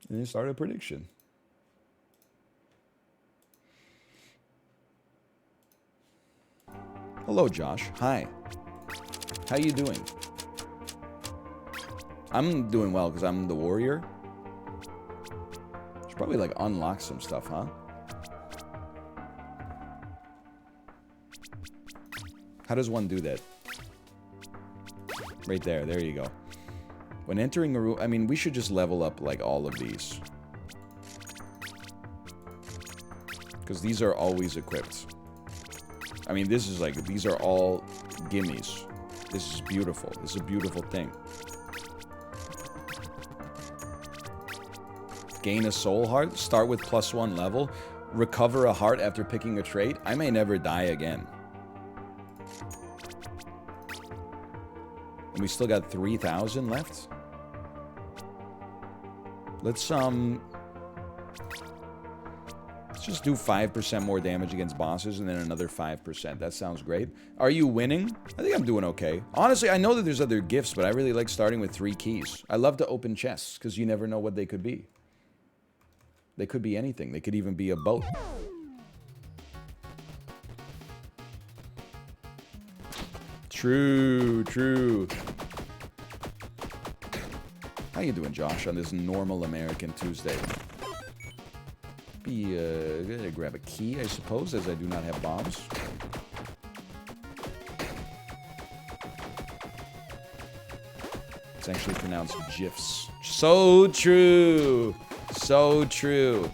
And you start a prediction. Hello, Josh. Hi. How you doing? I'm doing well because I'm the warrior. Should probably like unlock some stuff, huh? How does one do that? Right there. There you go. When entering a room, I mean, we should just level up like all of these. Because these are always equipped. I mean, this is like, these are all gimmies. This is beautiful. This is a beautiful thing. Gain a soul heart. Start with +1 level. Recover a heart after picking a trait. I may never die again. And we still got 3,000 left. Let's just do 5% more damage against bosses and then another 5%. That sounds great. Are you winning? I think I'm doing okay. Honestly, I know that there's other gifts, but I really like starting with 3 keys. I love to open chests because you never know what they could be. They could be anything. They could even be a boat. True, true. How you doing, Josh, on this normal American Tuesday? Gonna grab a key, I suppose, as I do not have bombs. It's actually pronounced GIFs. So true. So true.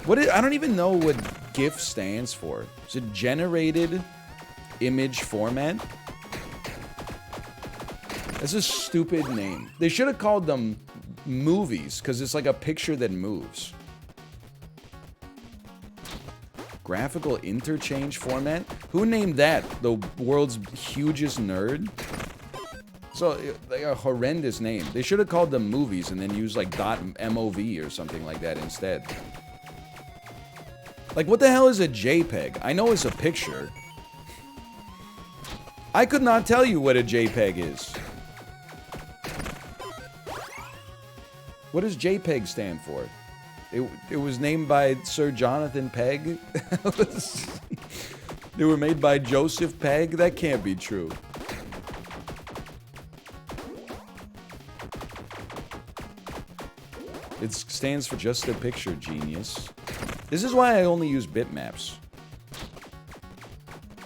I don't even know what GIF stands for. Is it generated image format? That's a stupid name. They should have called them movies, because it's like a picture that moves. Graphical interchange format? Who named that? The world's hugest nerd? So, like a horrendous name. They should have called them movies and then used like .mov or something like that instead. Like, what the hell is a JPEG? I know it's a picture. I could not tell you what a JPEG is. What does JPEG stand for? It was named by Sir Jonathan Pegg. They were made by Joseph Pegg? That can't be true. It stands for just a picture, genius. This is why I only use bitmaps.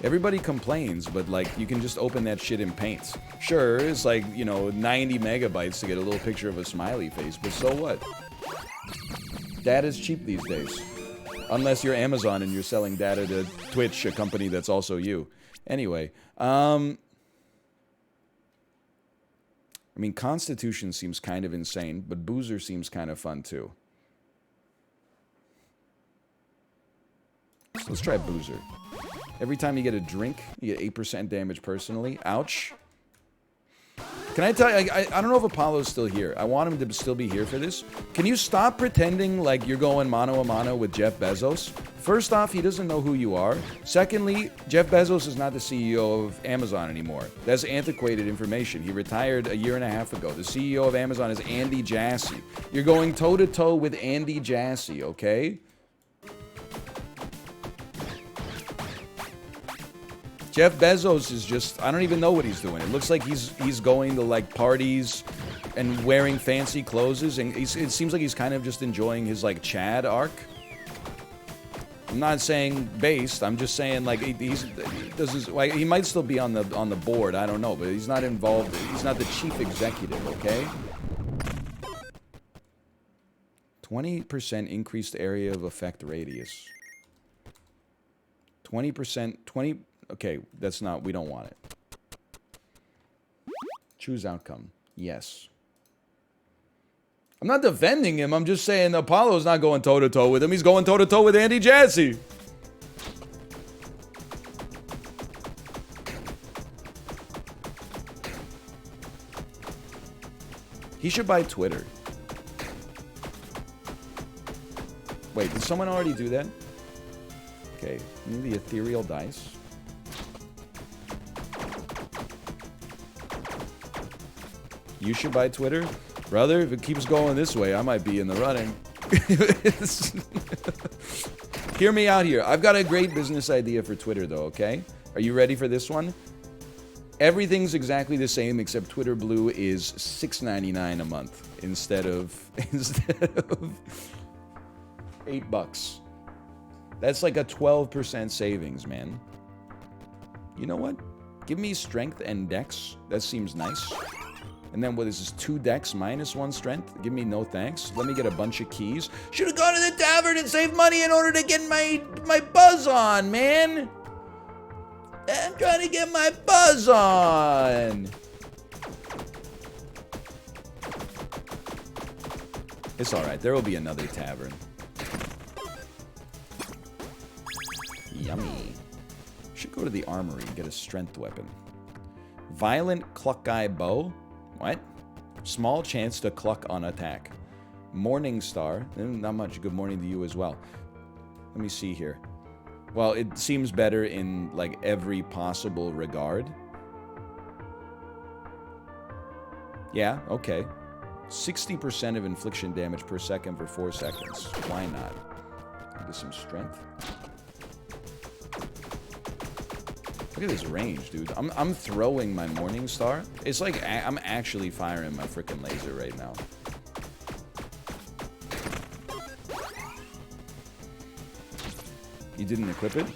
Everybody complains, but like, you can just open that shit in Paint. Sure, it's like, you know, 90 megabytes to get a little picture of a smiley face, but so what? Data's cheap these days. Unless you're Amazon and you're selling data to Twitch, a company that's also you. Anyway, I mean, Constitution seems kind of insane, but Boozer seems kind of fun too. So let's try Boozer. Every time you get a drink, you get 8% damage personally. Ouch. Can I tell you, I don't know if Apollo's still here. I want him to still be here for this. Can you stop pretending like you're going mano a mano with Jeff Bezos? First off, he doesn't know who you are. Secondly, Jeff Bezos is not the CEO of Amazon anymore. That's antiquated information. He retired a year and a half ago. The CEO of Amazon is Andy Jassy. You're going toe-to-toe with Andy Jassy, okay? Jeff Bezos is just, I don't even know what he's doing. It looks like he's going to like parties and wearing fancy clothes, and it seems like he's kind of just enjoying his like Chad arc. I'm not saying based, I'm just saying like he might still be on the board, I don't know, but he's not involved, he's not the chief executive, okay? 20% increased area of effect radius. 20%, okay, that's not, we don't want it. Choose outcome. Yes. I'm not defending him, I'm just saying Apollo's not going toe-to-toe with him, he's going toe-to-toe with Andy Jassy. He should buy Twitter. Wait, did someone already do that? Okay, maybe the ethereal dice. You should buy Twitter. Brother, if it keeps going this way, I might be in the running. Hear me out here. I've got a great business idea for Twitter, though, okay? Are you ready for this one? Everything's exactly the same, except Twitter Blue is $6.99 a month instead of $8. That's like a 12% savings, man. You know what? Give me strength and dex. That seems nice. And then what is this? 2 dex minus 1 strength? Give me no thanks. Let me get a bunch of keys. Should have gone to the tavern and saved money in order to get my buzz on, man. I'm trying to get my buzz on. It's alright. There will be another tavern. Yummy. Should go to the armory and get a strength weapon. Violent Cluck-Eye Bow. What? Small chance to cluck on attack. Morning Star. Not much. Good morning to you as well. Let me see here. Well, it seems better in, like, every possible regard. Yeah, okay. 60% of infliction damage per second for 4 seconds. Why not? Get some strength. Look at this range, dude. I'm throwing my Morning Star. It's like I'm actually firing my freaking laser right now. You didn't equip it?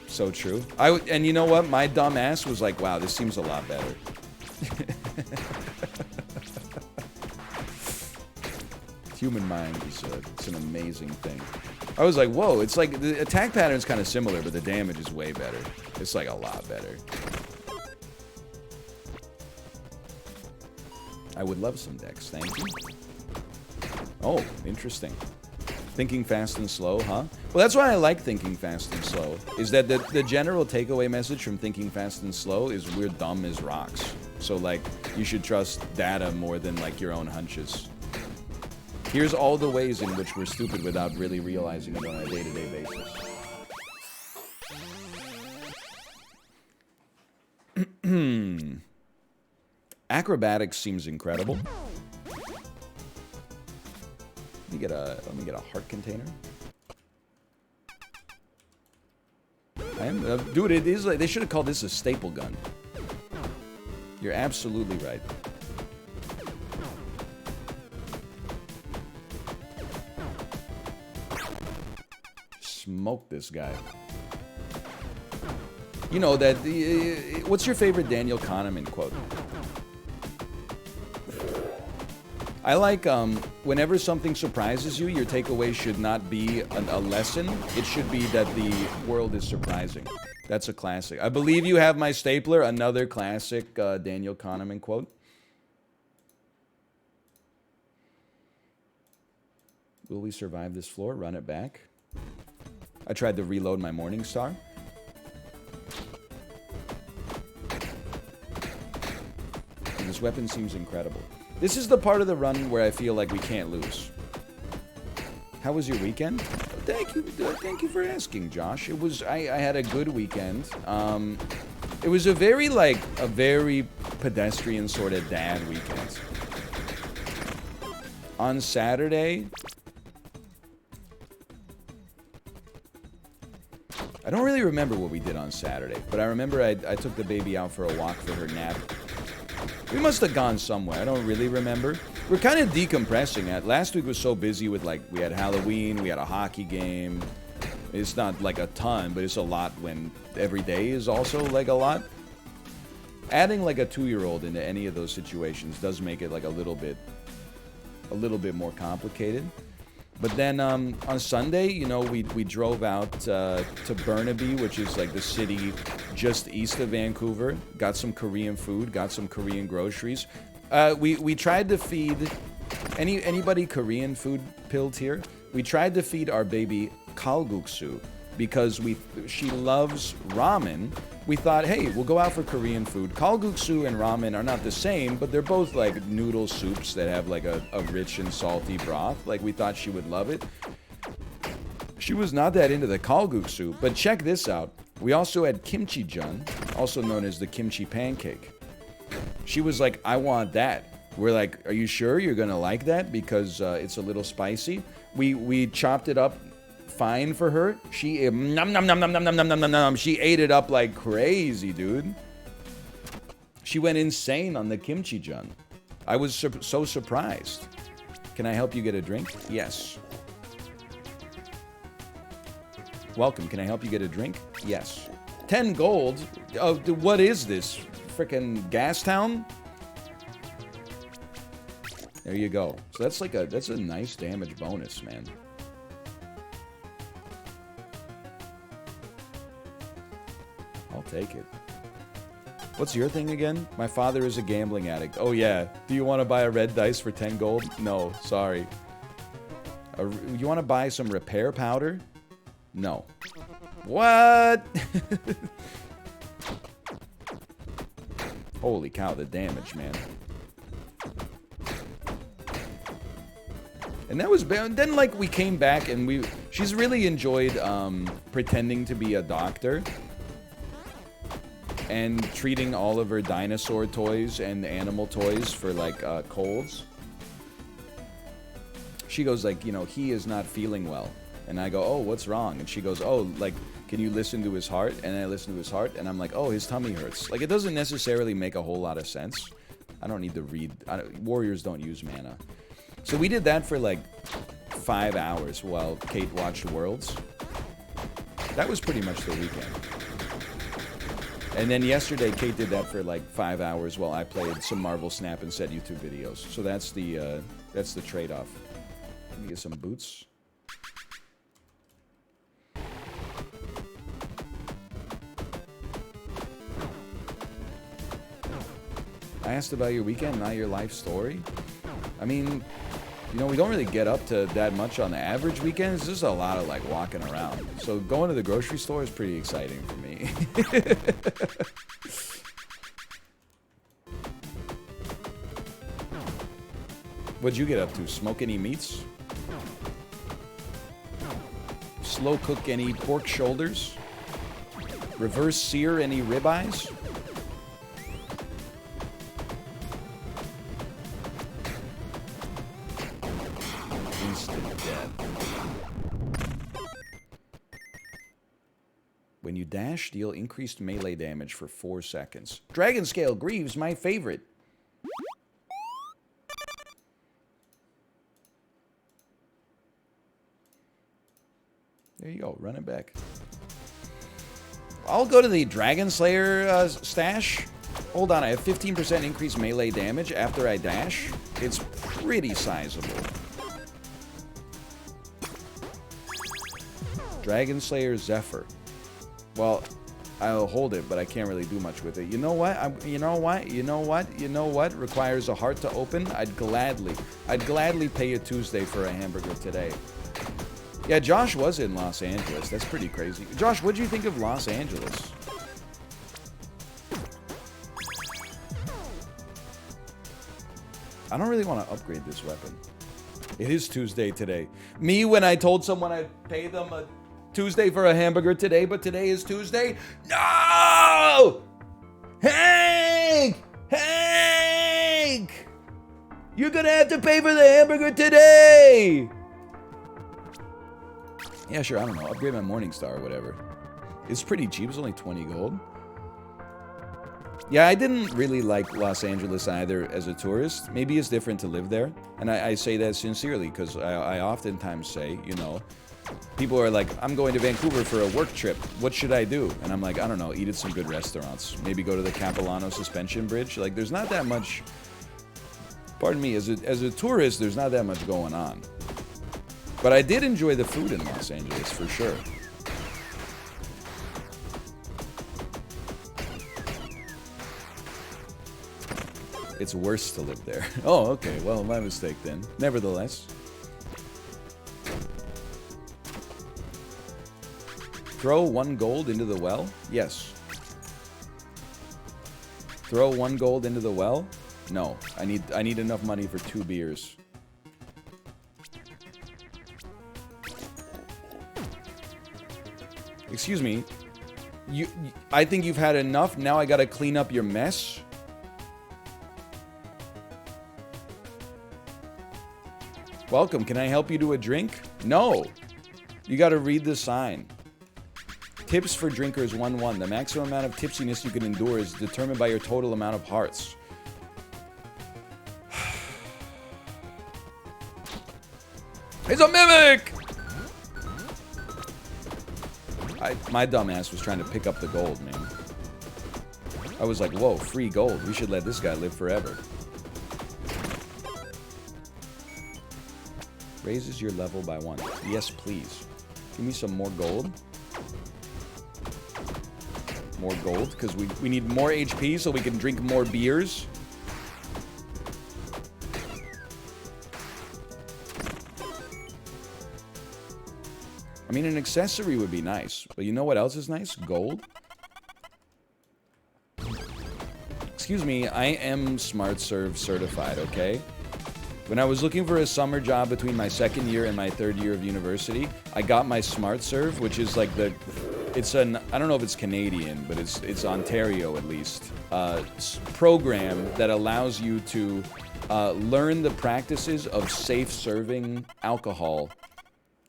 So true. And you know what? My dumb ass was like, wow, this seems a lot better. Human mind is it's an amazing thing. I was like, whoa, it's like the attack pattern's kind of similar, but the damage is way better. It's like a lot better. I would love some decks, thank you. Oh, interesting. Thinking fast and slow, huh? Well, that's why I like Thinking Fast and Slow, is that the general takeaway message from Thinking Fast and Slow is we're dumb as rocks. So, like, you should trust data more than, like, your own hunches. Here's all the ways in which we're stupid without really realizing it on a day-to-day basis. Acrobatics seems incredible. Let me get a heart container. Dude, it is like they should have called this a staple gun. You're absolutely right. Smoke this guy. You know that. What's your favorite Daniel Kahneman quote? I like whenever something surprises you, your takeaway should not be a lesson. It should be that the world is surprising. That's a classic. I believe you have my stapler. Another classic Daniel Kahneman quote. Will we survive this floor? Run it back. I tried to reload my Morning Star. And this weapon seems incredible. This is the part of the run where I feel like we can't lose. How was your weekend? Thank you for asking, Josh. It was, I had a good weekend. It was a very pedestrian sort of dad weekend. On Saturday, I don't really remember what we did on Saturday, but I remember I took the baby out for a walk for her nap. We must have gone somewhere. I don't really remember. We're kind of decompressing. Last week was so busy with, like, we had Halloween, we had a hockey game. It's not like a ton, but it's a lot when every day is also like a lot. Adding like a 2-year-old into any of those situations does make it like a little bit more complicated. But then on Sunday, you know, we drove out to Burnaby, which is like the city just east of Vancouver. Got some Korean food, got some Korean groceries. We tried to feed anybody Korean food pilled here. We tried to feed our baby kalguksu because she loves ramen. We thought, hey, we'll go out for Korean food. Kalguksu and ramen are not the same, but they're both like noodle soups that have like a rich and salty broth. Like, we thought she would love it. She was not that into the kalguksu, but check this out. We also had kimchi-jun, also known as the kimchi pancake. She was like, I want that. We're like, are you sure you're gonna like that? Because it's a little spicy. We chopped it up fine for her. She nom nom nom nom nom nom nom nom nom nom. She ate it up like crazy, dude. She went insane on the kimchi jun. I was so surprised. Can I help you get a drink? Yes. Welcome. Can I help you get a drink? Yes. 10 gold? Oh, what is this? Frickin' Gastown? There you go. So that's a nice damage bonus, man. I'll take it. What's your thing again? My father is a gambling addict. Oh yeah. Do you want to buy a red dice for 10 gold? No, sorry. You want to buy some repair powder? No. What? Holy cow, the damage, man. And that was bad. Then, like, we came back and she's really enjoyed pretending to be a doctor and treating all of her dinosaur toys and animal toys for, like, colds. She goes, like, you know, he is not feeling well. And I go, oh, what's wrong? And she goes, oh, like, can you listen to his heart? And I listen to his heart, and I'm like, oh, his tummy hurts. Like, it doesn't necessarily make a whole lot of sense. I don't need to read. Warriors don't use mana. So we did that for, like, 5 hours while Kate watched Worlds. That was pretty much the weekend. And then yesterday, Kate did that for, like, 5 hours while I played some Marvel Snap and Set YouTube videos. So that's the trade-off. Let me get some boots. I asked about your weekend, not your life story. I mean, you know, we don't really get up to that much on the average weekend. It's just a lot of, like, walking around. So going to the grocery store is pretty exciting for me. What'd you get up to? Smoke any meats? Slow cook any pork shoulders? Reverse sear any ribeyes? When you dash, deal increased melee damage for 4 seconds. Dragon Scale Greaves, my favorite. There you go, run it back. I'll go to the Dragon Slayer stash. Hold on, I have 15% increased melee damage after I dash. It's pretty sizable. Dragon Slayer Zephyr. Well, I'll hold it, but I can't really do much with it. You know what? You know what? Requires a heart to open. I'd gladly pay a Tuesday for a hamburger today. Yeah, Josh was in Los Angeles. That's pretty crazy. Josh, what do you think of Los Angeles? I don't really want to upgrade this weapon. It is Tuesday today. Me, when I told someone I'd pay them a Tuesday for a hamburger today, but today is Tuesday? No! Hank! Hank! You're gonna have to pay for the hamburger today! Yeah, sure, I don't know. Upgrade my Morningstar or whatever. It's pretty cheap. It's only 20 gold. Yeah, I didn't really like Los Angeles either as a tourist. Maybe it's different to live there. And I say that sincerely because I oftentimes say, you know, people are like, I'm going to Vancouver for a work trip. What should I do? And I'm like, I don't know, eat at some good restaurants. Maybe go to the Capilano Suspension Bridge. Like, there's not that much, pardon me, as a tourist, there's not that much going on. But I did enjoy the food in Los Angeles, for sure. It's worse to live there. Oh, okay, well, my mistake then. Nevertheless. Throw 1 gold into the well? Yes. Throw 1 gold into the well? No. I need enough money for 2 beers. Excuse me. I think you've had enough. Now I gotta clean up your mess. Welcome, can I help you to a drink? No. You gotta read the sign. Tips for drinkers 1-1. The maximum amount of tipsiness you can endure is determined by your total amount of hearts. It's a mimic! My dumbass was trying to pick up the gold, man. I was like, whoa, free gold. We should let this guy live forever. Raises your level by 1. Yes, please. Give me some more gold. More gold, because we need more HP so we can drink more beers. I mean, an accessory would be nice. But you know what else is nice? Gold. Excuse me, I am Smart Serve certified, okay? When I was looking for a summer job between my second year and my third year of university, I got my Smart Serve, which is like the... It's an... I don't know if it's Canadian, but it's Ontario at least. Program that allows you to learn the practices of safe serving alcohol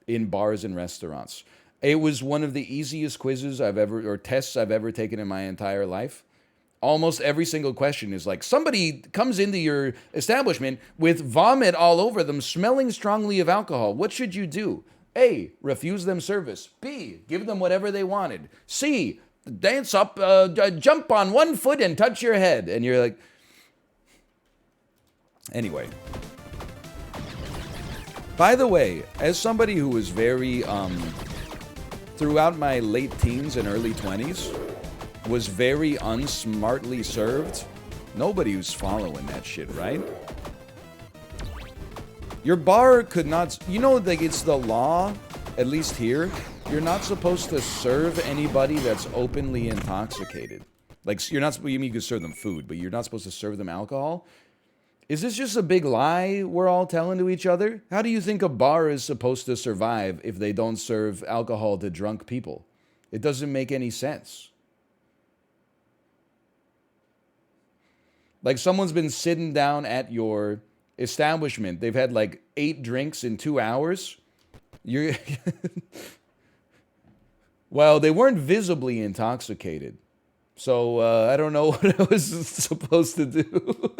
in bars and restaurants. It was one of the easiest quizzes or tests I've ever taken in my entire life. Almost every single question is like, somebody comes into your establishment with vomit all over them, smelling strongly of alcohol. What should you do? A, refuse them service. B, give them whatever they wanted. C, dance up, jump on one foot and touch your head. And you're like... Anyway. By the way, as somebody who was very, throughout my late teens and early 20s, was very unsmartly served, nobody was following that shit, right? Your bar could not... You know, like, it's the law, at least here, you're not supposed to serve anybody that's openly intoxicated. Like, you're not... You mean you can serve them food, but you're not supposed to serve them alcohol? Is this just a big lie we're all telling to each other? How do you think a bar is supposed to survive if they don't serve alcohol to drunk people? It doesn't make any sense. Like, someone's been sitting down at your establishment. They've had like 8 drinks in 2 hours. You're... Well, they weren't visibly intoxicated. So, I don't know what I was supposed to do.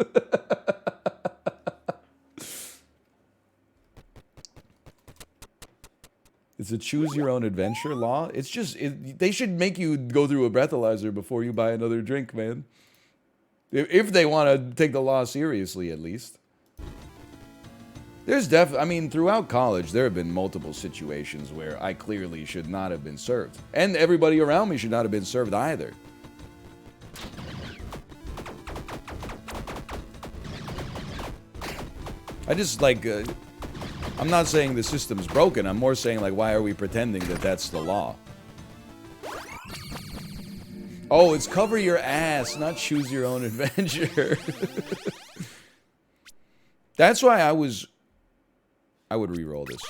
It's a choose-your-own-adventure law. It's just... they should make you go through a breathalyzer before you buy another drink, man. If they want to take the law seriously, at least. There's I mean, throughout college, there have been multiple situations where I clearly should not have been served. And everybody around me should not have been served either. I just, like... I'm not saying the system's broken. I'm more saying, like, why are we pretending that that's the law? Oh, it's cover your ass, not choose your own adventure. That's why I would re-roll this.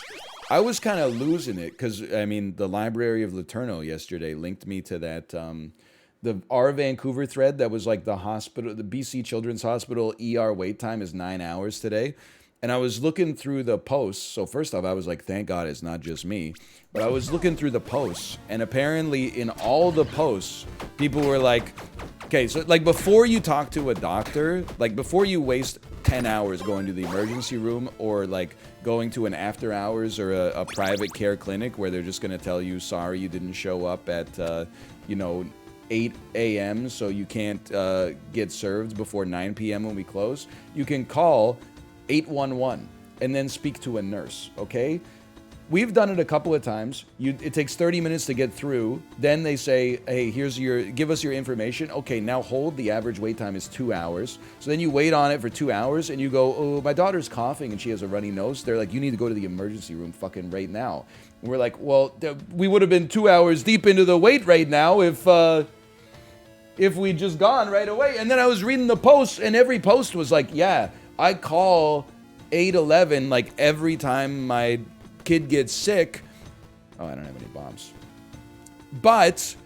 I was kind of losing it, because, I mean, the Library of Laterno yesterday linked me to that, the R Vancouver thread that was like the hospital, the BC Children's Hospital ER wait time is 9 hours today. And I was looking through the posts. So first off, I was like, thank God it's not just me. But I was looking through the posts. And apparently in all the posts, people were like, okay, so like before you talk to a doctor, like before you waste 10 hours going to the emergency room or like going to an after hours or a private care clinic where they're just going to tell you, sorry, you didn't show up at, 8 a.m. so you can't get served before 9 p.m. when we close. You can call 811 and then speak to a nurse, okay? We've done it a couple of times. It takes 30 minutes to get through. Then they say, hey, give us your information. Okay, now hold. The average wait time is 2 hours. So then you wait on it for 2 hours and you go, oh, my daughter's coughing and she has a runny nose. They're like, you need to go to the emergency room fucking right now. And we're like, well, we would have been 2 hours deep into the wait right now if we'd just gone right away. And then I was reading the posts and every post was like, yeah, I call 811 like every time my kid gets sick. Oh, I don't have any bombs. But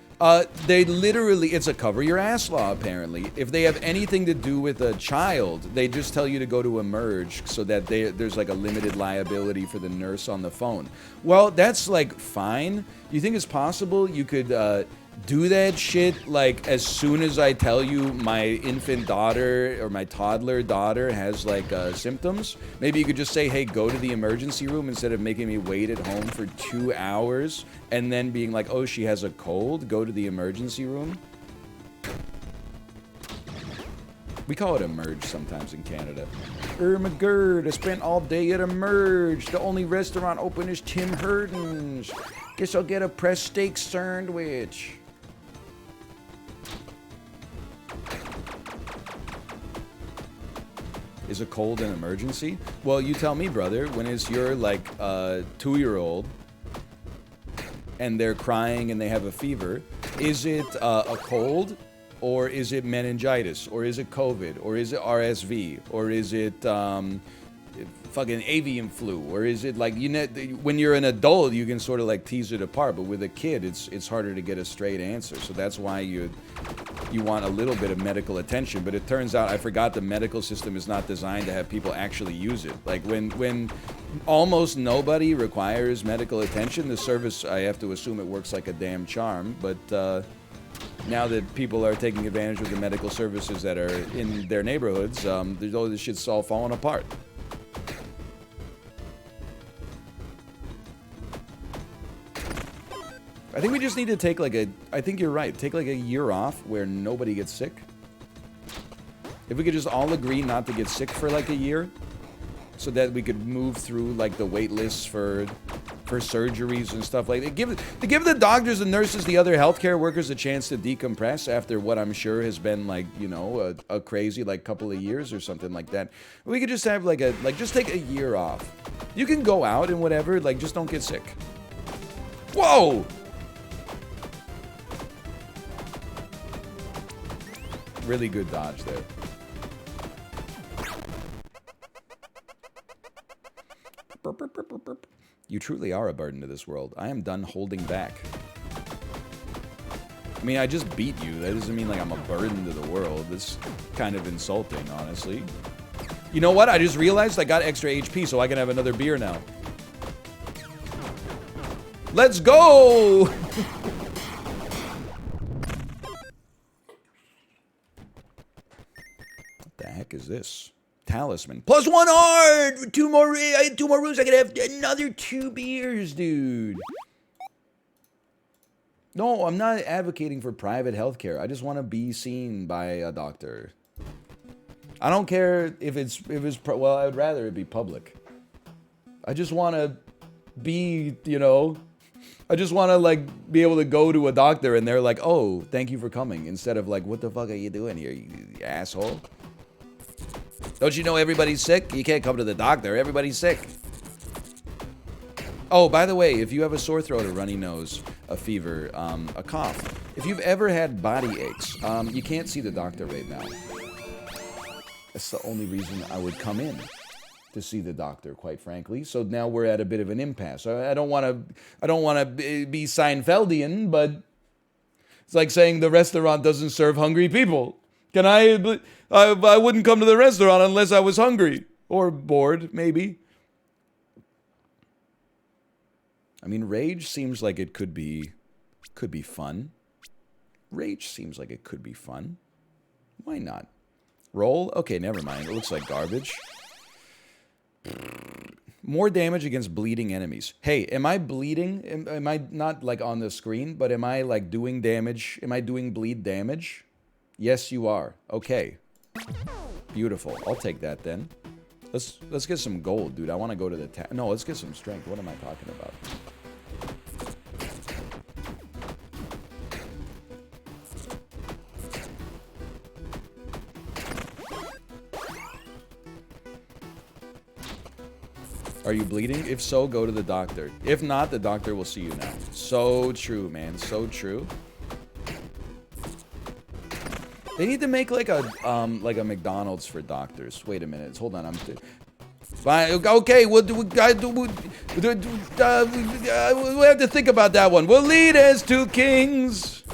They literally, it's a cover your ass law, apparently. If they have anything to do with a child, they just tell you to go to Emerge so that there's like a limited liability for the nurse on the phone. Well, that's like fine. You think it's possible you could do that shit like as soon as I tell you my infant daughter or my toddler daughter has like symptoms? Maybe you could just say, hey, go to the emergency room instead of making me wait at home for 2 hours and then being like, oh, she has a cold, go to the emergency room. We call it Emerge sometimes in Canada. My gird, I spent all day at Emerge. The only restaurant open is Tim Hortons. Guess I'll get a pressed steak sandwich. Is a cold an emergency? Well, you tell me, brother. When is your, like, 2-year-old and they're crying and they have a fever, is it a cold? Or is it meningitis? Or is it COVID? Or is it RSV? Or is it fucking avian flu? Or is it like, you know, when you're an adult, you can sort of like tease it apart. But with a kid, it's harder to get a straight answer. So that's why you want a little bit of medical attention. But it turns out, I forgot the medical system is not designed to have people actually use it. Like when almost nobody requires medical attention, the service, I have to assume it works like a damn charm. But now that people are taking advantage of the medical services that are in their neighborhoods, there's all this shit's all falling apart. I think we just need to take like I think you're right, take like a year off where nobody gets sick. If we could just all agree not to get sick for like a year, so that we could move through like the wait lists for surgeries and stuff like that. To give the doctors and nurses, the other healthcare workers, a chance to decompress after what I'm sure has been like, you know, a crazy like couple of years or something like that. We could just have just take a year off. You can go out and whatever, like just don't get sick. Whoa! Really good dodge there. You truly are a burden to this world. I am done holding back. I mean, I just beat you. That doesn't mean like I'm a burden to the world. It's kind of insulting, honestly. You know what? I just realized I got extra HP, so I can have another beer now. Let's go! What the heck is this? Talisman. +1 art! Two more rooms. I could have another 2 beers, dude. No, I'm not advocating for private healthcare. I just want to be seen by a doctor. I don't care if it's well, I would rather it be public. I just want to be, you know, I just want to like be able to go to a doctor and they're like, "Oh, thank you for coming," instead of like, "What the fuck are you doing here, you asshole?" Don't you know everybody's sick? You can't come to the doctor. Everybody's sick. Oh, by the way, if you have a sore throat, a runny nose, a fever, a cough, if you've ever had body aches, you can't see the doctor right now. That's the only reason I would come in to see the doctor, quite frankly. So now we're at a bit of an impasse. I don't want to be Seinfeldian, but it's like saying the restaurant doesn't serve hungry people. I wouldn't come to the restaurant unless I was hungry or bored, maybe. I mean, rage seems like it could be fun. Rage seems like it could be fun. Why not? Roll? Okay, never mind. It looks like garbage. More damage against bleeding enemies. Hey, am I bleeding? Am I not like on the screen, but am I like doing damage? Am I doing bleed damage? Yes, you are. Okay. Beautiful. I'll take that then. Let's get some gold, dude. I want to go to the no, let's get some strength. What am I talking about? Are you bleeding? If so, go to the doctor. If not, the doctor will see you now. So true, man. So true. They need to make like a McDonald's for doctors. Wait a minute. Hold on. Fine. Okay. We have to think about that one. We'll lead as 2 kings.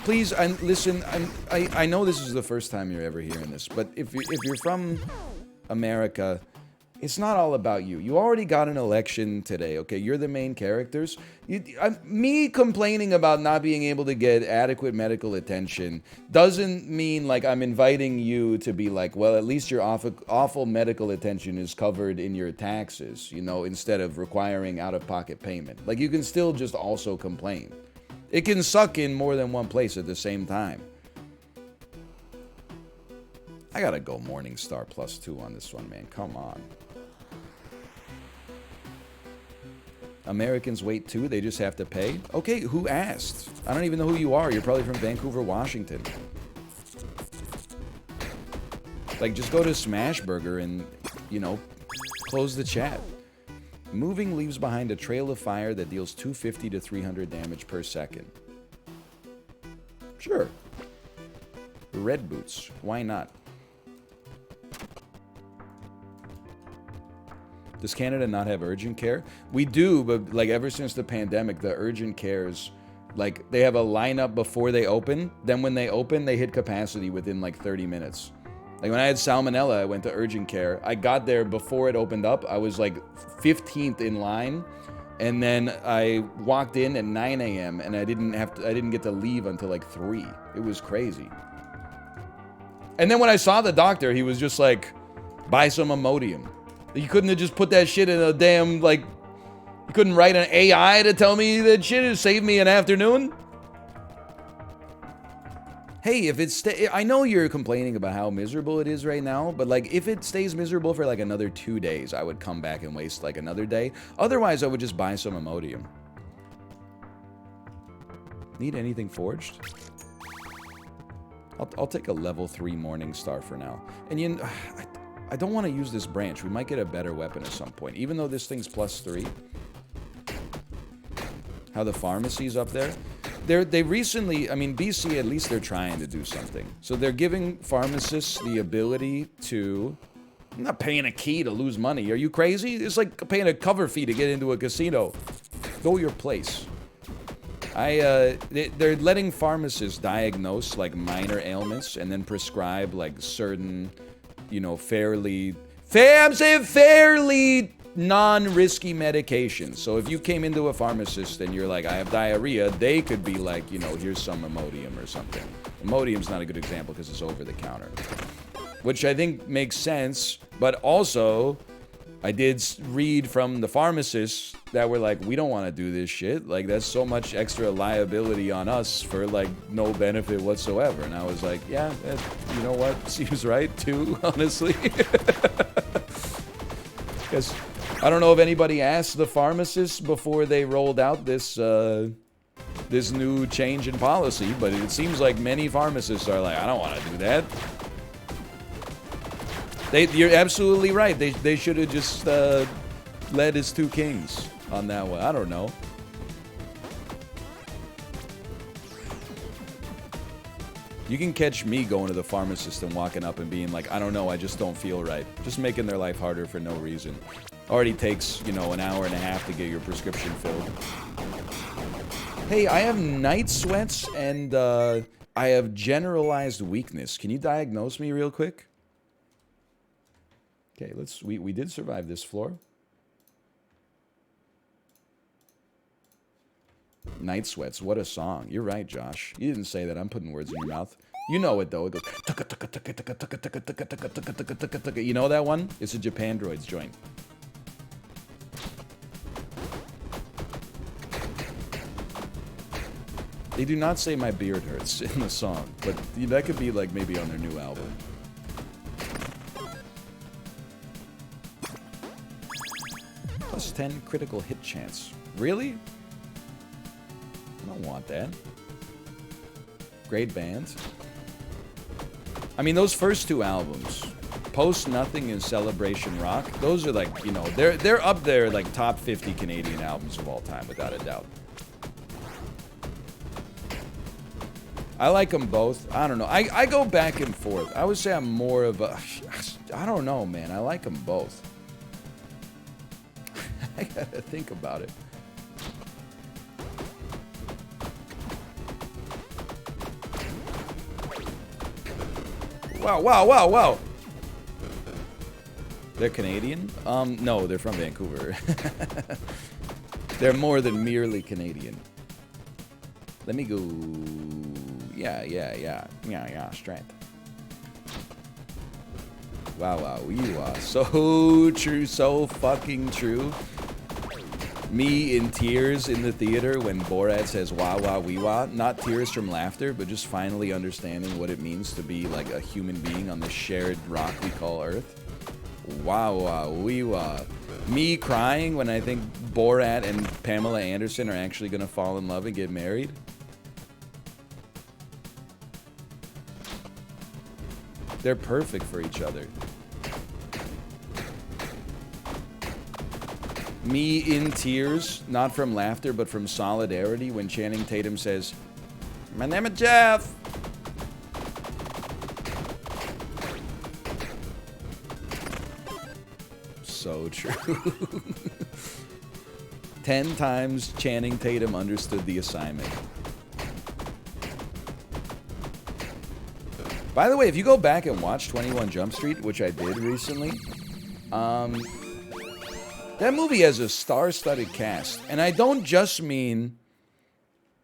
please, and listen, I know this is the first time you're ever hearing this, but if you're from America, it's not all about you. You already got an election today, okay? You're the main characters. Me complaining about not being able to get adequate medical attention doesn't mean like I'm inviting you to be like, well, at least your awful medical attention is covered in your taxes, you know, instead of requiring out-of-pocket payment. Like, you can still just also complain. It can suck in more than one place at the same time. I gotta go Morningstar +2 on this one, man. Come on. Americans wait too, they just have to pay? Okay, who asked? I don't even know who you are. You're probably from Vancouver, Washington. Like, just go to Smashburger and, you know, close the chat. Moving leaves behind a trail of fire that deals 250 to 300 damage per second. Sure. Red boots. Why not? Does Canada not have urgent care? We do, but like ever since the pandemic, the urgent cares, like they have a lineup before they open. Then when they open, they hit capacity within like 30 minutes. Like when I had salmonella, I went to urgent care. I got there before it opened up. I was like 15th in line. And then I walked in at 9 a.m. and I didn't get to leave until like 3. It was crazy. And then when I saw the doctor, he was just like, buy some Imodium. You couldn't have just put that shit in a damn, like, you couldn't write an AI to tell me that shit would save me an afternoon? Hey, if it's, I know you're complaining about how miserable it is right now, but like, if it stays miserable for like another 2 days, I would come back and waste like another day. Otherwise, I would just buy some Imodium. Need anything forged? I'll take a level 3 Morningstar for now. And you know, I don't want to use this branch. We might get a better weapon at some point. Even though this thing's +3. How the pharmacy's up there. They recently, I mean, BC, at least they're trying to do something. So they're giving pharmacists the ability to... I'm not paying a key to lose money. Are you crazy? It's like paying a cover fee to get into a casino. Go your place. They're letting pharmacists diagnose, like, minor ailments and then prescribe, like, certain... you know, fairly non-risky medications. So if you came into a pharmacist and you're like, I have diarrhea, they could be like, you know, here's some Imodium or something. Imodium's not a good example because it's over the counter. Which I think makes sense, but also, I did read from the pharmacists that were like, we don't want to do this shit. Like, that's so much extra liability on us for, like, no benefit whatsoever. And I was like, yeah, you know what? Seems right, too, honestly. Because I don't know if anybody asked the pharmacists before they rolled out this, this new change in policy, but it seems like many pharmacists are like, I don't want to do that. You're absolutely right. They should have just led as 2 kings on that one. I don't know. You can catch me going to the pharmacist and walking up and being like, I don't know, I just don't feel right. Just making their life harder for no reason. Already takes, you know, an hour and a half to get your prescription filled. Hey, I have night sweats and I have generalized weakness. Can you diagnose me real quick? Okay, we did survive this floor. Night Sweats, what a song. You're right, Josh. You didn't say that. I'm putting words in your mouth. You know it, though. It goes... You know that one? It's a Japan Droids joint. They do not say my beard hurts in the song, but that could be, like, maybe on their new album. +10 critical hit chance. Really? I don't want that. Great band. I mean, those first 2 albums, Post Nothing and Celebration Rock, those are like, you know, they're up there like top 50 Canadian albums of all time, without a doubt. I like them both. I don't know. I go back and forth. I would say I'm more of a... I don't know, man. I like them both. I gotta think about it. Wow, wow, wow, wow. They're Canadian? No, they're from Vancouver. They're more than merely Canadian. Let me go. Yeah, strength. Wow, wow, you are so true, so fucking true. Me in tears in the theater when Borat says wah wah wee wah. Not tears from laughter, but just finally understanding what it means to be like a human being on the shared rock we call Earth. Wah wah wee wah. Me crying when I think Borat and Pamela Anderson are actually gonna fall in love and get married. They're perfect for each other. Me in tears, not from laughter, but from solidarity when Channing Tatum says, "My name is Jeff." So true. 10 times Channing Tatum understood the assignment. By the way, if you go back and watch 21 Jump Street, which I did recently, that movie has a star-studded cast. And I don't just mean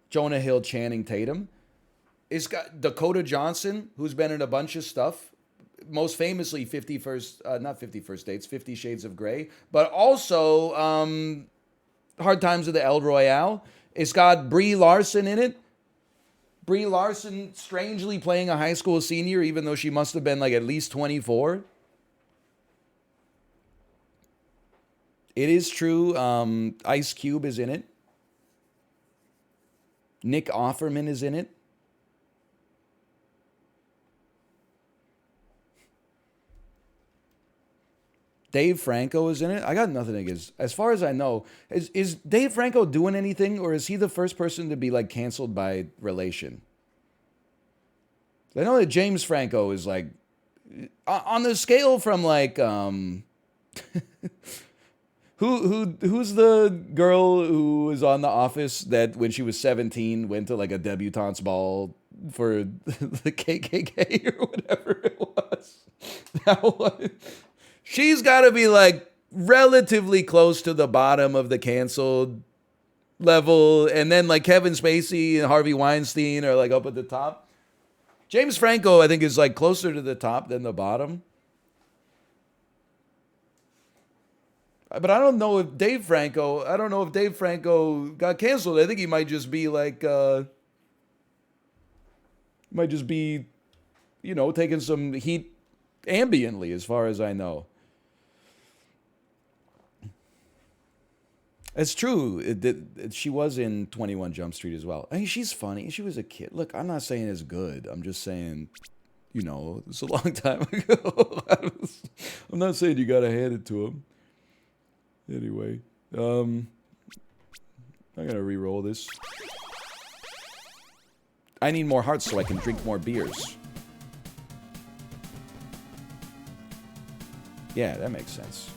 Jonah Hill, Channing Tatum. It's got Dakota Johnson, who's been in a bunch of stuff. Most famously, not 51st Dates, 50 Shades of Grey. But also, Hard Times of the El Royale. It's got Brie Larson in it. Brie Larson strangely playing a high school senior, even though she must have been like at least 24. It is true. Ice Cube is in it. Nick Offerman is in it. Dave Franco is in it. I got nothing against. As far as I know, is Dave Franco doing anything, or is he the first person to be like canceled by relation? I know that James Franco is like on the scale from like who's the girl who was on The Office that when she was 17 went to like a debutante's ball for the KKK or whatever it was. That one. She's got to be like relatively close to the bottom of the canceled level. And then like Kevin Spacey and Harvey Weinstein are like up at the top. James Franco, I think, is like closer to the top than the bottom. But I don't know if Dave Franco got canceled. I think he might just be like, taking some heat ambiently, as far as I know. It's true. She was in 21 Jump Street as well. I mean, she's funny. She was a kid. Look, I'm not saying it's good. I'm just saying, it's a long time ago. I'm not saying you got to hand it to him. Anyway, I'm going to re-roll this. I need more hearts so I can drink more beers. Yeah, that makes sense.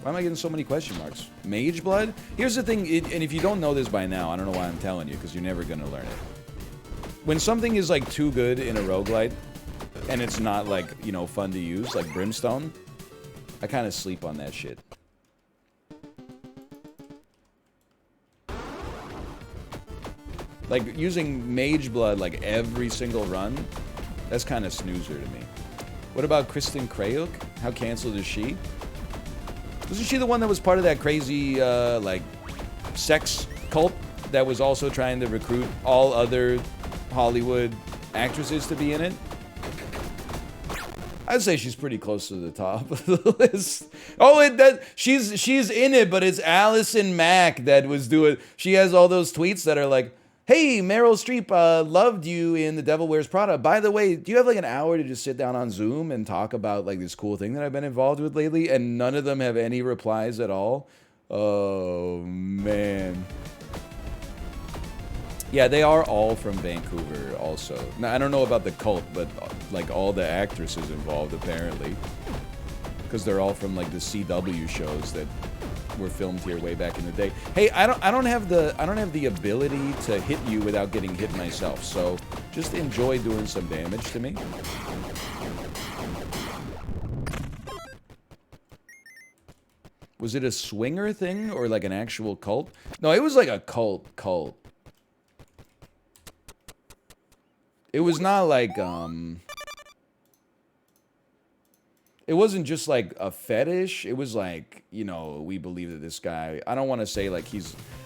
Why am I getting so many question marks? Mage blood? Here's the thing, and if you don't know this by now, I don't know why I'm telling you, because you're never going to learn it. When something is, like, too good in a roguelite, and it's not, like, fun to use, like Brimstone, I kind of sleep on that shit. Like, using Mage blood, like, every single run, that's kind of snoozer to me. What about Kristen Krayuk? How canceled is she? Wasn't she the one that was part of that crazy, sex cult that was also trying to recruit all other Hollywood actresses to be in it? I'd say she's pretty close to the top of the list. Oh, she's in it, but it's Allison Mack that was doing. She has all those tweets that are like, "Hey, Meryl Streep loved you in The Devil Wears Prada. By the way, do you have like an hour to just sit down on Zoom and talk about like this cool thing that I've been involved with lately?" And none of them have any replies at all. Oh, man. Yeah, they are all from Vancouver also. Now, I don't know about the cult, but like all the actresses involved apparently. Because they're all from like the CW shows that were filmed here way back in the day. Hey, I don't have the ability to hit you without getting hit myself. So just enjoy doing some damage to me. Was it a swinger thing or like an actual cult? No, it was like a cult. It was not like, it wasn't just like a fetish. It was like, you know, we believe that this guy, I don't want to say like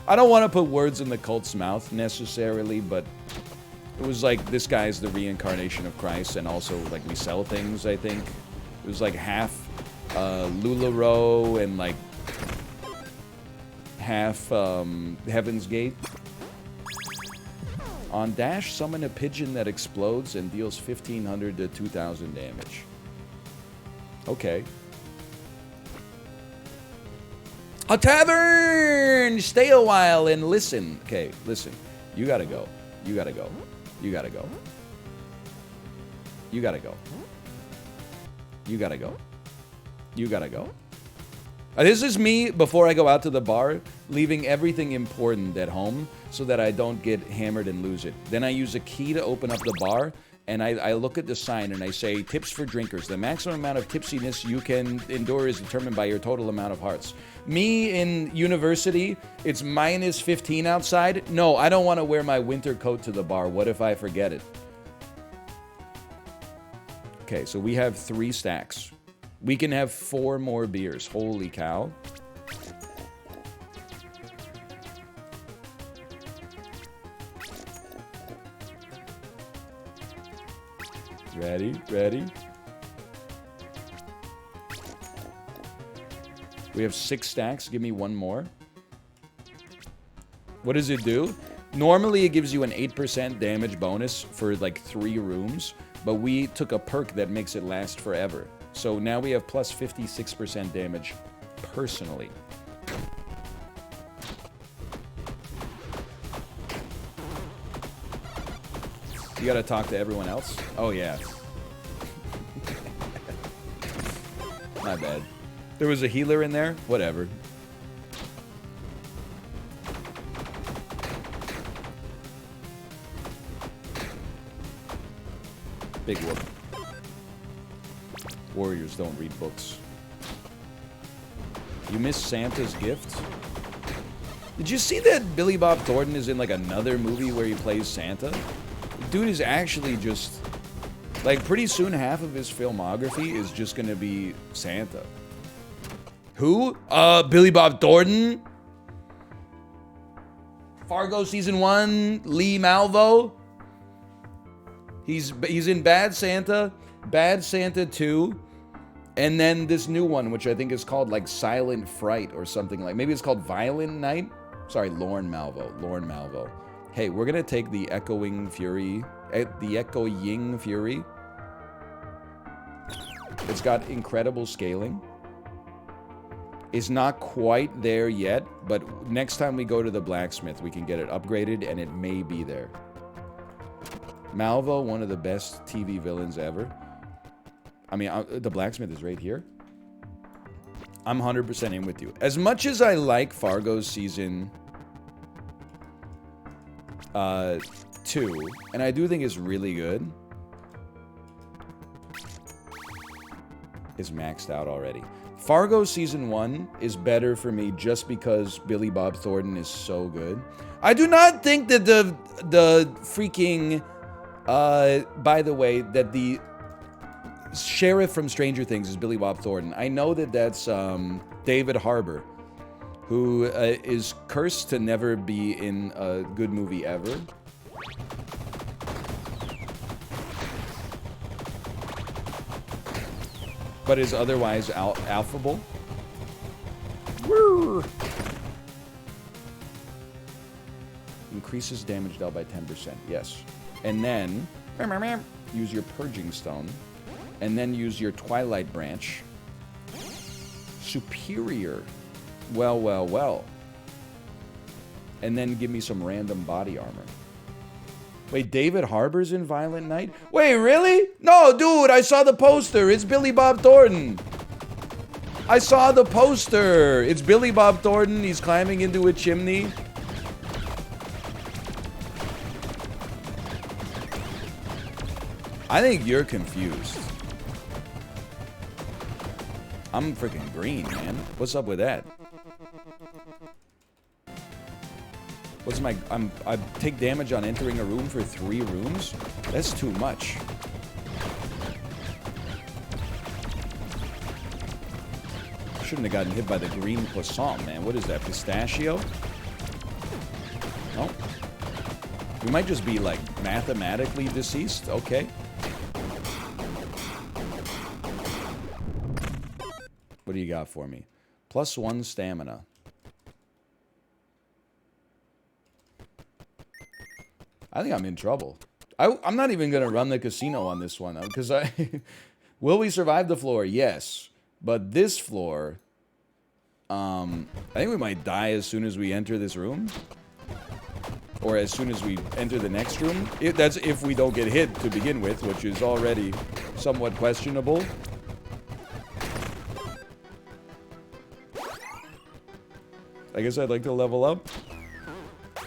I don't want to put words in the cult's mouth necessarily, but it was like this guy's the reincarnation of Christ, and also like we sell things, I think. It was like half LuLaRoe and like half Heaven's Gate. On dash, summon a pigeon that explodes and deals 1,500 to 2,000 damage. Okay. A tavern! Stay a while and listen. Okay, listen. You gotta go. You gotta go. You gotta go. You gotta go. You gotta go. You gotta go. This is me before I go out to the bar, leaving everything important at home so that I don't get hammered and lose it. Then I use a key to open up the bar, and I look at the sign and I say, tips for drinkers. The maximum amount of tipsiness you can endure is determined by your total amount of hearts. Me in university, it's minus 15 outside. No, I don't want to wear my winter coat to the bar. What if I forget it? Okay, so we have 3 stacks. We can have 4 more beers. Holy cow. Ready? Ready? We have 6 stacks. Give me 1 more. What does it do? Normally, it gives you an 8% damage bonus for like 3 rooms, but we took a perk that makes it last forever. So now we have plus 56% damage personally. You gotta talk to everyone else? Oh, yeah. My bad. There was a healer in there? Whatever. Big whoop. Warriors don't read books. You missed Santa's gift? Did you see that Billy Bob Thornton is in like another movie where he plays Santa? The dude is actually just... like pretty soon half of his filmography is just gonna be Santa. Who? Billy Bob Thornton? Fargo Season 1, Lee Malvo? He's in Bad Santa, Bad Santa 2, and then this new one, which I think is called like Silent Fright or something like. Maybe it's called Violent Night. Sorry, Lorne Malvo. Hey, we're gonna take the Echoing Fury. It's got incredible scaling. It's not quite there yet, but next time we go to the blacksmith, we can get it upgraded, and it may be there. Malvo, one of the best TV villains ever. I mean, the blacksmith is right here. I'm 100% in with you. As much as I like Fargo's season 2, and I do think it's really good, it's maxed out already. Fargo Season 1 is better for me just because Billy Bob Thornton is so good. I do not think that the freaking... by the way, that the sheriff from Stranger Things is Billy Bob Thornton. I know that that's David Harbour, who is cursed to never be in a good movie ever. But is otherwise affable. Woo! Increases damage dealt by 10%. Yes. And then use your Purging Stone. And then use your Twilight Branch. Superior. Well. And then give me some random body armor. Wait, David Harbour's in Violent Night? Wait, really? No, dude, I saw the poster. It's Billy Bob Thornton. I saw the poster. It's Billy Bob Thornton. He's climbing into a chimney. I think you're confused. I'm freaking green, man. What's up with that? What's my... I take damage on entering a room for 3 rooms? That's too much. Shouldn't have gotten hit by the green croissant, man. What is that, pistachio? No. We might just be, like, mathematically deceased. Okay. What do you got for me? +1 stamina. I think I'm in trouble. I'm not even going to run the casino on this one, because I... Will we survive the floor? Yes. But this floor... I think we might die as soon as we enter this room. Or as soon as we enter the next room. That's if we don't get hit to begin with, which is already somewhat questionable. I guess I'd like to level up.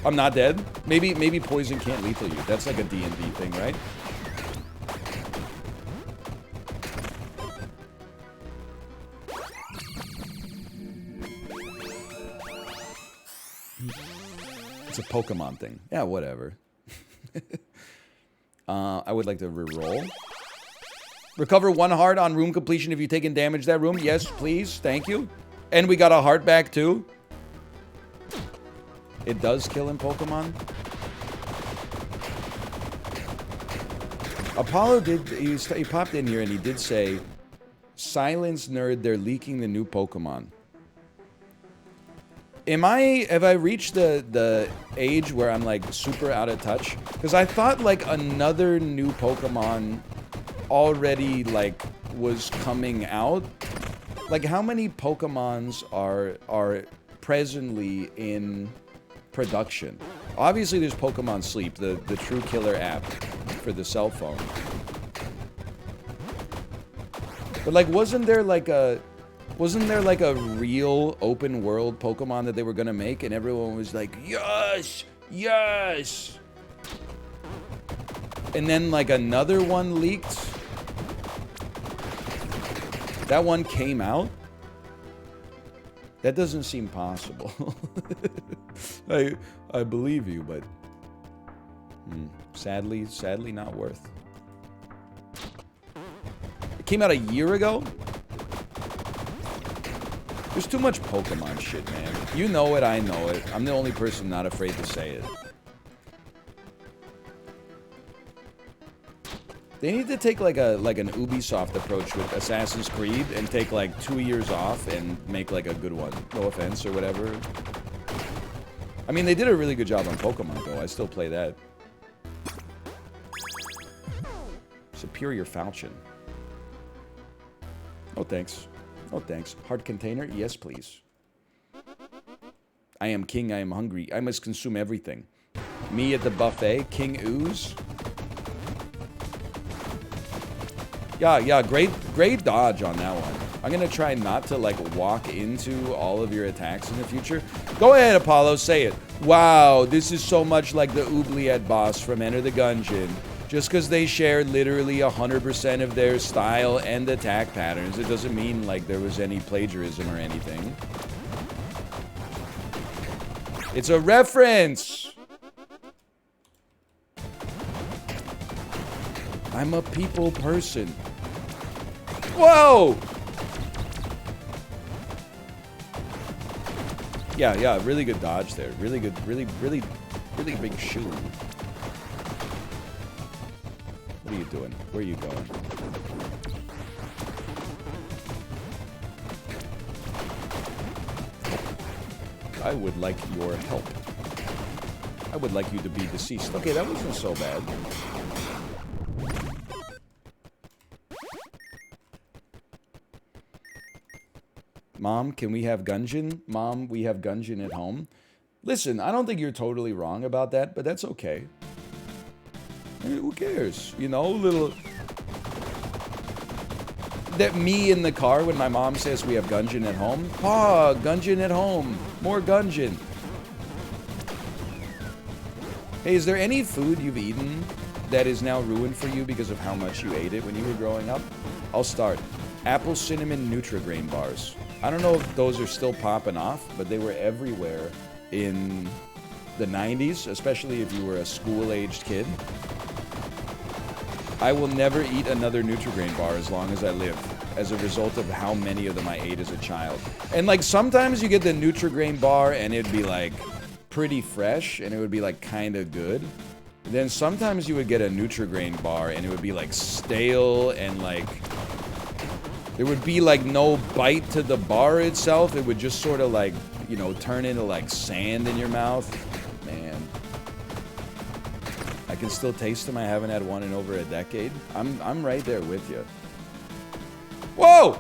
I'm not dead. Maybe poison can't lethal you. That's like a D&D thing, right? It's a Pokemon thing. Yeah, whatever. I would like to reroll. Recover 1 heart on room completion if you've taken damage that room. Yes, please. Thank you. And we got a heart back, too. It does kill in Pokemon. Apollo did... He popped in here and he did say... Silence, nerd. They're leaking the new Pokemon. Have I reached the age where I'm, like, super out of touch? Because I thought, like, another new Pokemon already, like, was coming out. Like, how many Pokemons are presently in production? Obviously, there's Pokemon Sleep, the true killer app for the cell phone. But, like, wasn't there, like, a real open world Pokemon that they were gonna make, and everyone was like, yes, yes. And then, like, another one leaked. That one came out. That doesn't seem possible. I believe you, but sadly not worth. It came out a year ago. There's too much Pokemon shit, man. You know it, I know it. I'm the only person not afraid to say it. They need to take like an Ubisoft approach with Assassin's Creed and take like 2 years off and make like a good one. No offense or whatever. I mean, they did a really good job on Pokemon though. I still play that. Superior Falchion. Oh, thanks. Oh, thanks. Hard container? Yes, please. I am king, I am hungry. I must consume everything. Me at the buffet. King Ooze. Yeah, great dodge on that one. I'm gonna try not to, like, walk into all of your attacks in the future. Go ahead, Apollo, say it. Wow, this is so much like the Oubliette boss from Enter the Gungeon. Just because they share literally 100% of their style and attack patterns, it doesn't mean like there was any plagiarism or anything. It's a reference! I'm a people person. Whoa! Yeah, really good dodge there. Really good, really big shoe. What are you doing? Where are you going? I would like your help. I would like you to be deceased. Okay, that wasn't so bad. Mom, can we have Gungeon? Mom, we have Gungeon at home. Listen, I don't think you're totally wrong about that, but that's okay. I mean, who cares? You know, little... That me in the car when my mom says we have Gungeon at home. Pa, Gungeon at home. More Gungeon. Hey, is there any food you've eaten that is now ruined for you because of how much you ate it when you were growing up? I'll start. Apple cinnamon Nutri-Grain bars. I don't know if those are still popping off, but they were everywhere in the 90s, especially if you were a school-aged kid. I will never eat another Nutri-Grain bar as long as I live, as a result of how many of them I ate as a child. And like sometimes you get the Nutri-Grain bar and it'd be like pretty fresh and it would be like kind of good. Then sometimes you would get a Nutri-Grain bar and it would be like stale and like there would be like no bite to the bar itself. It would just sort of like, you know, turn into like sand in your mouth. Man. I can still taste them. I haven't had one in over a decade. I'm right there with you. Whoa!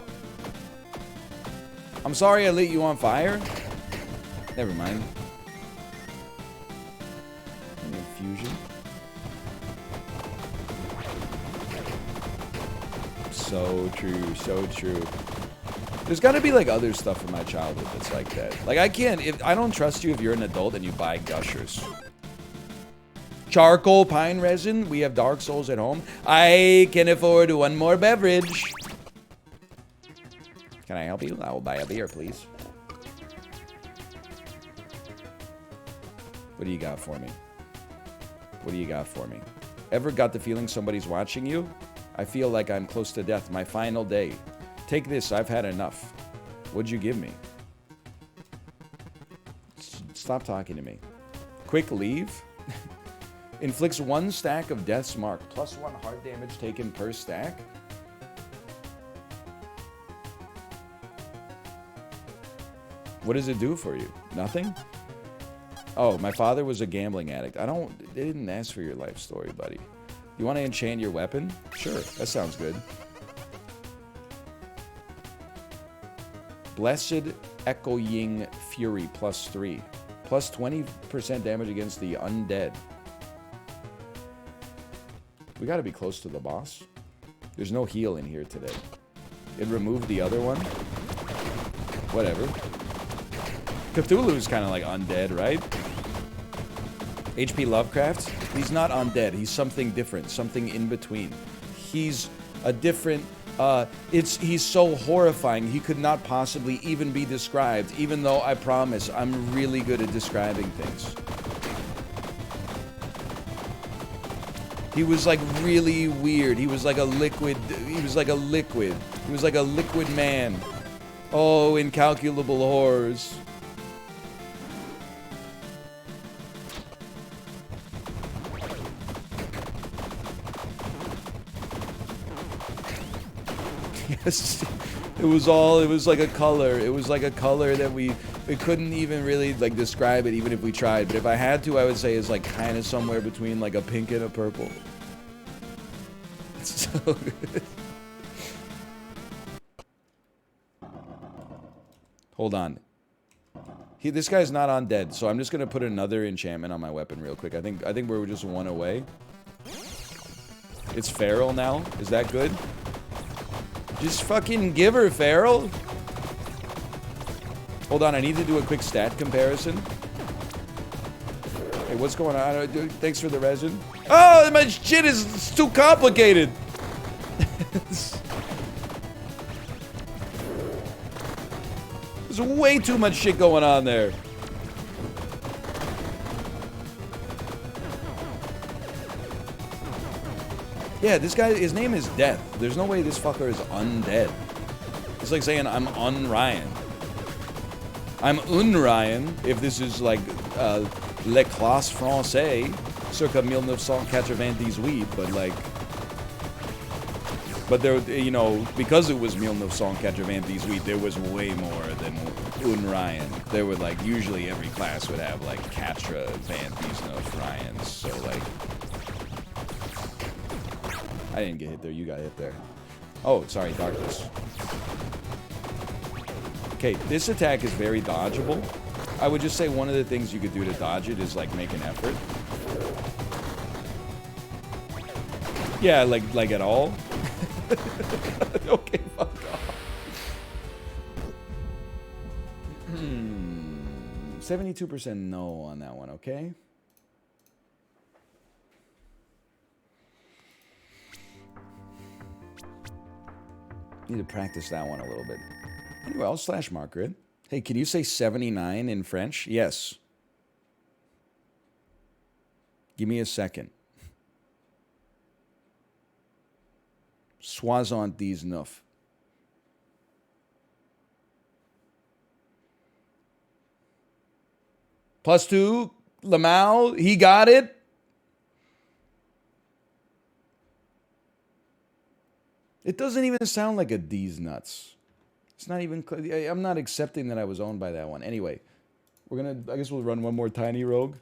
I'm sorry I lit you on fire. Never mind. Infusion. So true, so true. There's got to be like other stuff from my childhood that's like that. Like I can't, if I don't trust you if you're an adult and you buy Gushers. Charcoal pine resin. We have Dark Souls at home. I can afford one more beverage. Can I help you? I will buy a beer, please. What do you got for me? What do you got for me? Ever got the feeling somebody's watching you? I feel like I'm close to death. My final day. Take this. I've had enough. What'd you give me? Stop talking to me. Quick leave. Inflicts 1 stack of Death's Mark. Plus 1 hard damage taken per stack. What does it do for you? Nothing? Oh, my father was a gambling addict. They didn't ask for your life story, buddy. You want to enchant your weapon? Sure, that sounds good. Blessed Echoing Fury plus 3. Plus 20% damage against the undead. We gotta be close to the boss. There's no heal in here today. It removed the other one. Whatever. Cthulhu's kind of like undead, right? H.P. Lovecraft, he's not undead. He's something different, something in between. He's a different, he's so horrifying, he could not possibly even be described, even though I promise I'm really good at describing things. He was like really weird. He was like a liquid, he was like a liquid man. Oh, incalculable horrors. Yes, it was like a color. It was like a color that we couldn't even really like describe it even if we tried. But if I had to, I would say it's like kind of somewhere between like a pink and a purple. It's so good. Hold on. This guy's not undead, so I'm just gonna put another enchantment on my weapon real quick. I think we're just 1 away. It's feral now. Is that good? Just fucking give her, feral. Hold on, I need to do a quick stat comparison. Hey, what's going on? Thanks for the resin. Oh, my shit is too complicated. There's way too much shit going on there. Yeah, this guy, his name is Death. There's no way this fucker is undead. It's like saying I'm un-Ryan. I'm un-Ryan if this is like Le Classe Français circa 1998, but like... But there, you know, because it was 1998, there was way more than un-Ryan. There were like, usually every class would have like Catra, Van Diesnos, Ryans, so like... I didn't get hit there, you got hit there. Oh, sorry, darkness. Okay, this attack is very dodgeable. I would just say one of the things you could do to dodge it is like make an effort. Yeah, like at all. Okay, fuck off. 72% no on that one, okay? Need to practice that one a little bit. Anyway, I'll slash marker it. Hey, can you say 79 in French? Yes. Give me a second. 79. +2, Lamal, he got it. It doesn't even sound like a D's nuts. It's not even, I'm not accepting that I was owned by that one. Anyway, I guess we'll run one more tiny rogue.